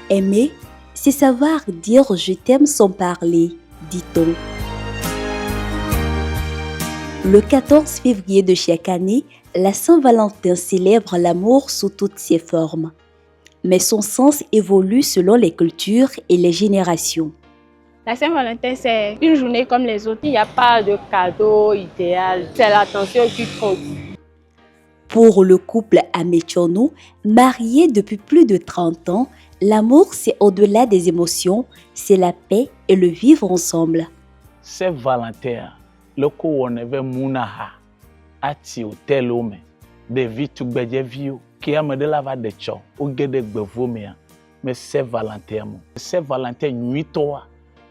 Aimer, c'est savoir dire je t'aime sans parler, dit-on. Le 14 février de chaque année, la Saint-Valentin célèbre l'amour sous toutes ses formes. Mais son sens évolue selon les cultures et les générations. La Saint-Valentin, c'est une journée comme les autres. Il n'y a pas de cadeau idéal. C'est l'attention qui compte. Pour le couple Amechono, marié depuis plus de 30 ans, l'amour, c'est au-delà des émotions, c'est la paix et le vivre ensemble. Saint-Valentin, le ko woneve munaha, ati hotel ome, devi tugbedje vio, ki amede la va de cho, ou gede gbevomea, mais Saint-Valentin mo. Saint-Valentin nuitoa,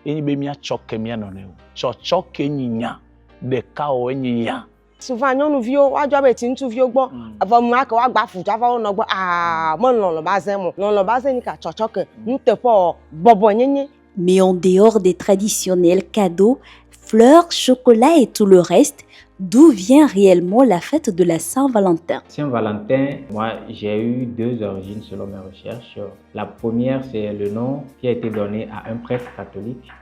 eni be mia choke mia noneo, choke nyinya, de kao nyinya. Souvent, nous vivons, on doit être une souvio bon. Avant moi, que on va foutre, avant on a mon le bazin, mon le bazin ni ka chochoke, nous te pas bobonyenye. Mais en dehors des traditionnels cadeaux, fleurs, chocolat et tout le reste, d'où vient réellement la fête de la Saint-Valentin? Saint-Valentin, moi j'ai eu deux origines selon mes recherches. La première, c'est le nom qui a été donné à un prêtre catholique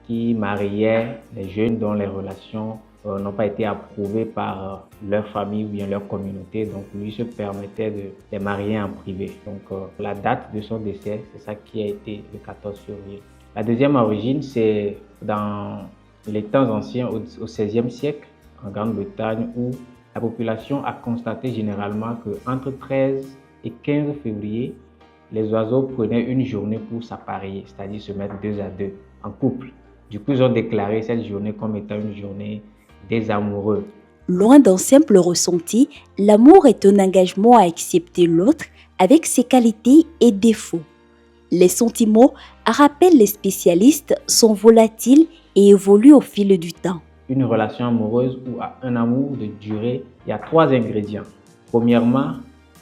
qui mariait les jeunes dont les relations n'ont pas été approuvées par leur famille ou bien leur communauté. Donc lui se permettait de les marier en privé. Donc la date de son décès, c'est ça qui a été le 14 février. La deuxième origine, c'est dans les temps anciens, au XVIe siècle, en Grande-Bretagne, où la population a constaté généralement qu'entre 13 et 15 février, les oiseaux prenaient une journée pour s'appareiller, c'est-à-dire se mettre deux à deux, en couple. Du coup, ils ont déclaré cette journée comme étant une journée des amoureux. Loin d'un simple ressenti, l'amour est un engagement à accepter l'autre avec ses qualités et défauts. Les sentiments, rappellent les spécialistes, sont volatiles et évoluent au fil du temps. Une relation amoureuse ou un amour de durée, il y a 3 ingrédients. Premièrement,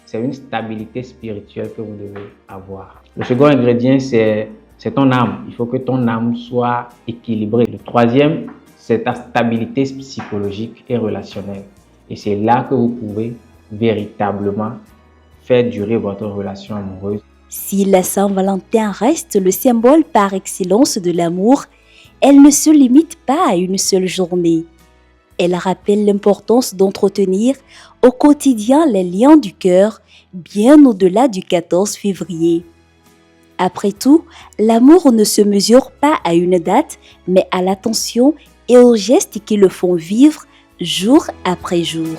c'est une stabilité spirituelle que vous devez avoir. Le second ingrédient, c'est ton âme. Il faut que ton âme soit équilibrée. Le troisième, c'est ta stabilité psychologique et relationnelle. Et c'est là que vous pouvez véritablement faire durer votre relation amoureuse. Si la Saint-Valentin reste le symbole par excellence de l'amour, elle ne se limite pas à une seule journée. Elle rappelle l'importance d'entretenir au quotidien les liens du cœur, bien au-delà du 14 février. Après tout, l'amour ne se mesure pas à une date, mais à l'attention et aux gestes qui le font vivre jour après jour.